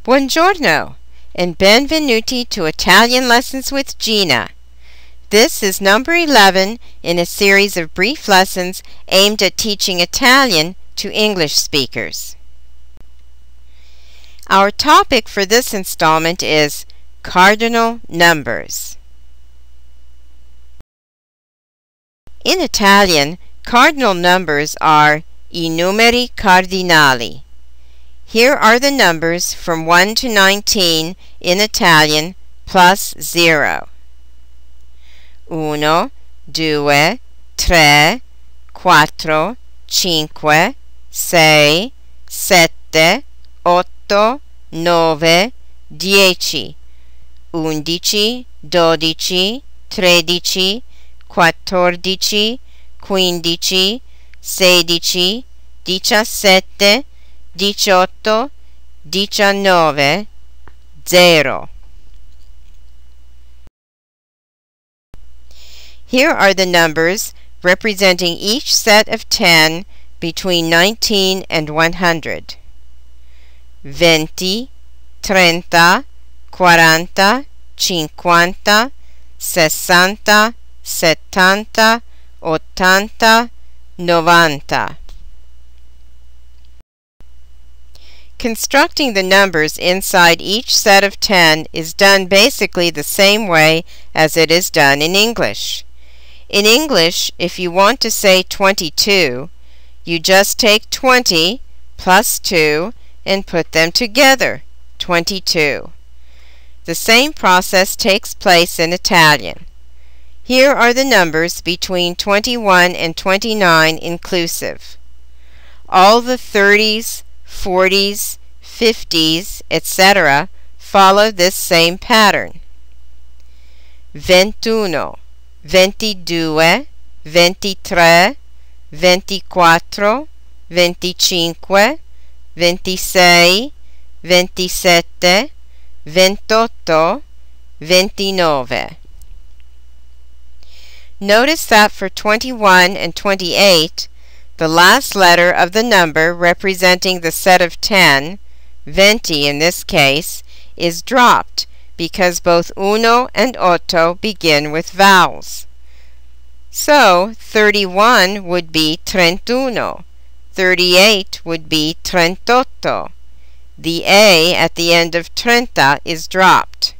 Buongiorno and benvenuti to Italian Lessons with Gina. This is number 11 in a series of brief lessons aimed at teaching Italian to English speakers. Our topic for this installment is cardinal numbers. In Italian, cardinal numbers are I numeri cardinali. Here are the numbers from 1 to 19 in Italian plus 0. 1, 2, 3, 4, 5, 6, 7, 8, 9, 10, 11, 12, 13, 14, 15, 16, 17, 18, 19, 0. Here are the numbers representing each set of 10 between 19 and 100. 20, 30, 40, 50, 60, 70, 80, 90. Constructing the numbers inside each set of 10 is done basically the same way as it is done in English. In English, if you want to say 22, you just take 20 plus 2 and put them together, 22. The same process takes place in Italian. Here are the numbers between 21 and 29 inclusive. All the 30s, 40s, 50s, etc. follow this same pattern. 21, 22, 23, 24, 25, 26, 27, 28, 29. Notice that for 21 and 28, the last letter of the number representing the set of 10, 20 in this case, is dropped because both uno and otto begin with vowels. So 31 would be 31, 38 would be 38. The A at the end of 30 is dropped.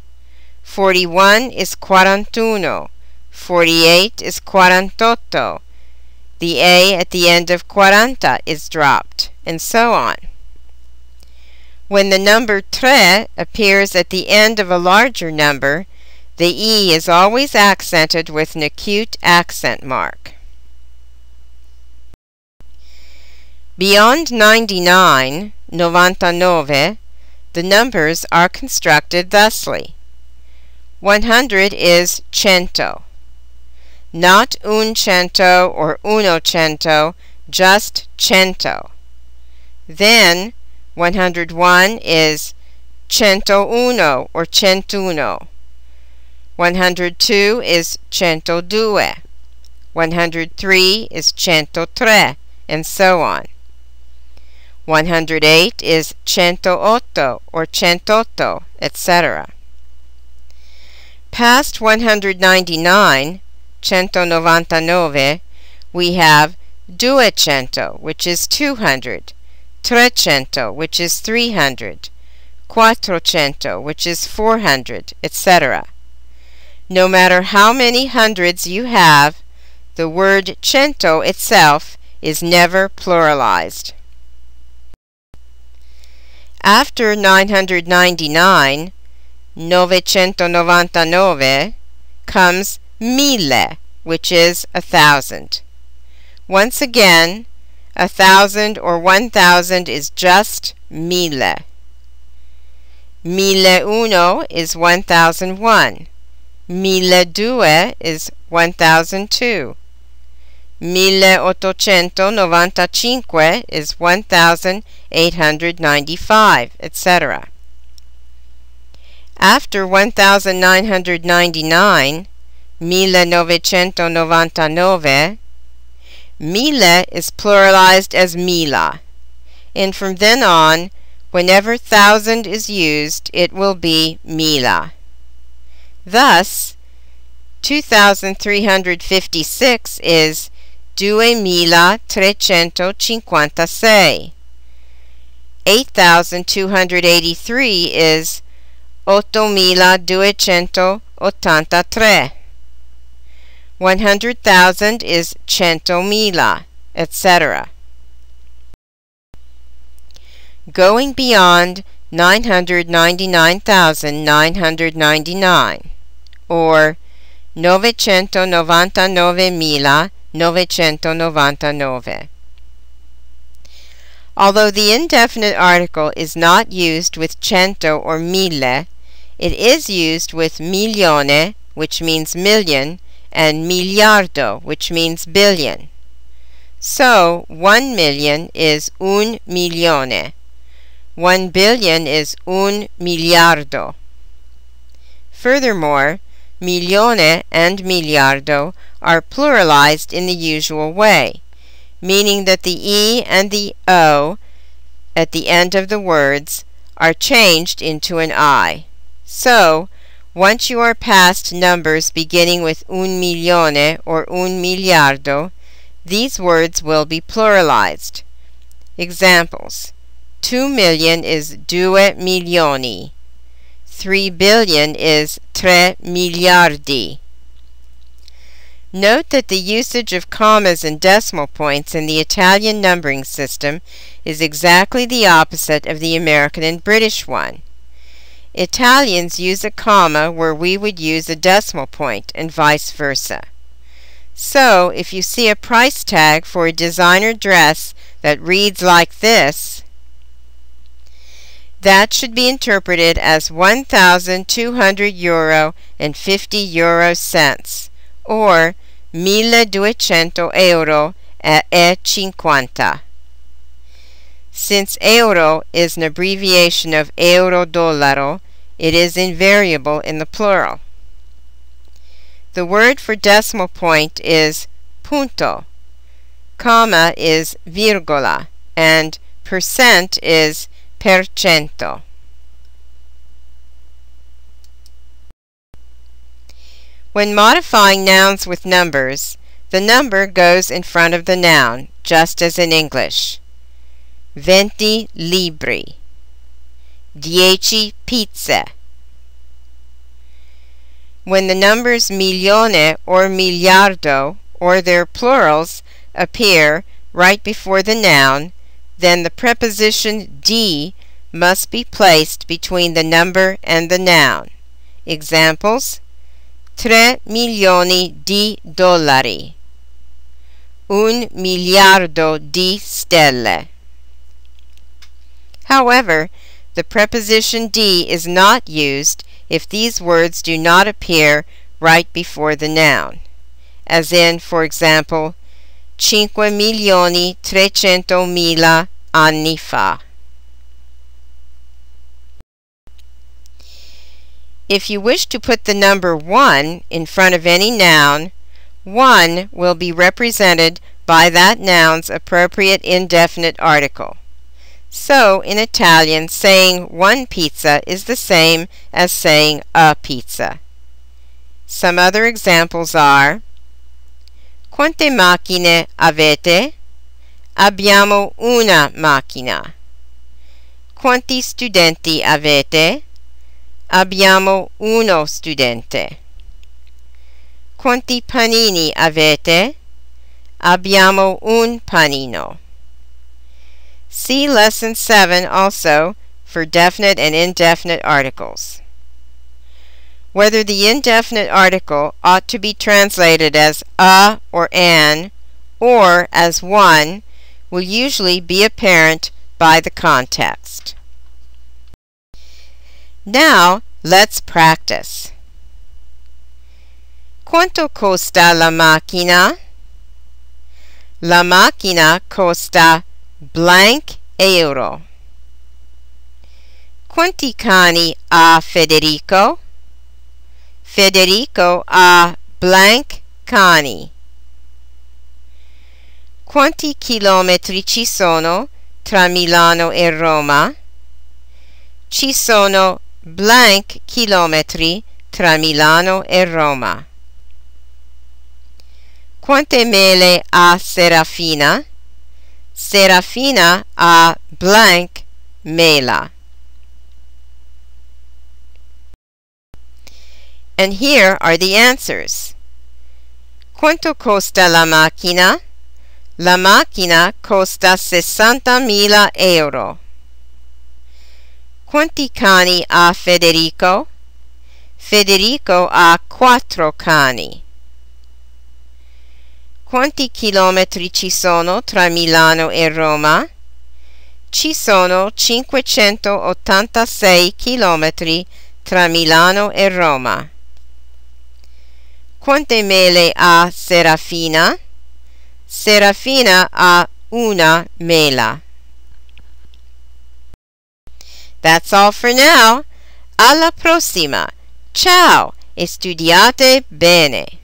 41 is 41, 48 is 48. The A at the end of 40 is dropped, and so on. When the number 3 appears at the end of a larger number, the E is always accented with an acute accent mark. Beyond 99, 99, the numbers are constructed thusly. 100 is 100. Not un cento or uno cento, just 100. Then 101 is 101 or 101. 102 is 102. 103 is 103, and so on. 108 is 108 or 108, etc. Past 199, 199, we have 200, which is 200, 300, which is 300, 400, which is 400, etc. No matter how many hundreds you have, the word cento itself is never pluralized. After 999, 999, comes 1000, which is 1,000. Once again, 1,000 or 1,000 is just 1000. 1001 is 1001. 1002 is 1002. 1895 is 1895, etc. After 1999, 1999, mille is pluralized as mila, and from then on Whenever thousand is used, it will be mila. Thus, 2,356 is 2,356. 8,283 is 8,283. 100,000 is 100,000, etc. Going beyond 999,999, or 999,999. Although the indefinite article is not used with cento or mille, it is used with milione, which means million, and miliardo, which means billion. So, 1 million is un milione. 1 billion is un miliardo. Furthermore, milione and miliardo are pluralized in the usual way, meaning that the E and the O at the end of the words are changed into an I. So, once you are past numbers beginning with un milione or un miliardo, these words will be pluralized. Examples: 2 million is 2 milioni. 3 billion is 3 miliardi. Note that the usage of commas and decimal points in the Italian numbering system is exactly the opposite of the American and British one. Italians use a comma where we would use a decimal point, and vice versa. So, if you see a price tag for a designer dress that reads like this, that should be interpreted as 1,200 euro and 50 euro cents, or 1.200 euro e 50. Since euro is an abbreviation of euro-dollaro, it is invariable in the plural. The word for decimal point is punto, comma is virgola, and percent is per cento. When modifying nouns with numbers, the number goes in front of the noun, just as in English. 20 libri, 10 pizze. When the numbers milione or miliardo, or their plurals, appear right before the noun, then the preposition di must be placed between the number and the noun. Examples: 3 milioni di dollari, 1 miliardo di stelle. However, the preposition di is not used if these words do not appear right before the noun, as in, for example, 5.300.000 anni fa. If you wish to put the number 1 in front of any noun, 1 will be represented by that noun's appropriate indefinite article. So, in Italian, saying 1 pizza is the same as saying a pizza. Some other examples are: quante macchine avete? Abbiamo una macchina. Quanti studenti avete? Abbiamo uno studente. Quanti panini avete? Abbiamo un panino. See Lesson 7 also for definite and indefinite articles. Whether the indefinite article ought to be translated as a or an, or as one, will usually be apparent by the context. Now, let's practice. Quanto costa la macchina? La macchina costa blank euro. Quanti cani ha Federico? Federico ha blank cani. Quanti chilometri ci sono tra Milano e Roma? ci sono blank chilometri tra Milano e Roma. Quante mele ha Serafina? Serafina ha blank mela. And here are the answers. Quanto costa la macchina? La macchina costa 60.000 euro. Quanti cani ha Federico? Federico ha 4 cani. Quanti chilometri ci sono tra Milano e Roma? Ci sono 586 chilometri tra Milano e Roma. Quante mele ha Serafina? Serafina ha una mela. That's all for now. Alla prossima. Ciao e studiate bene.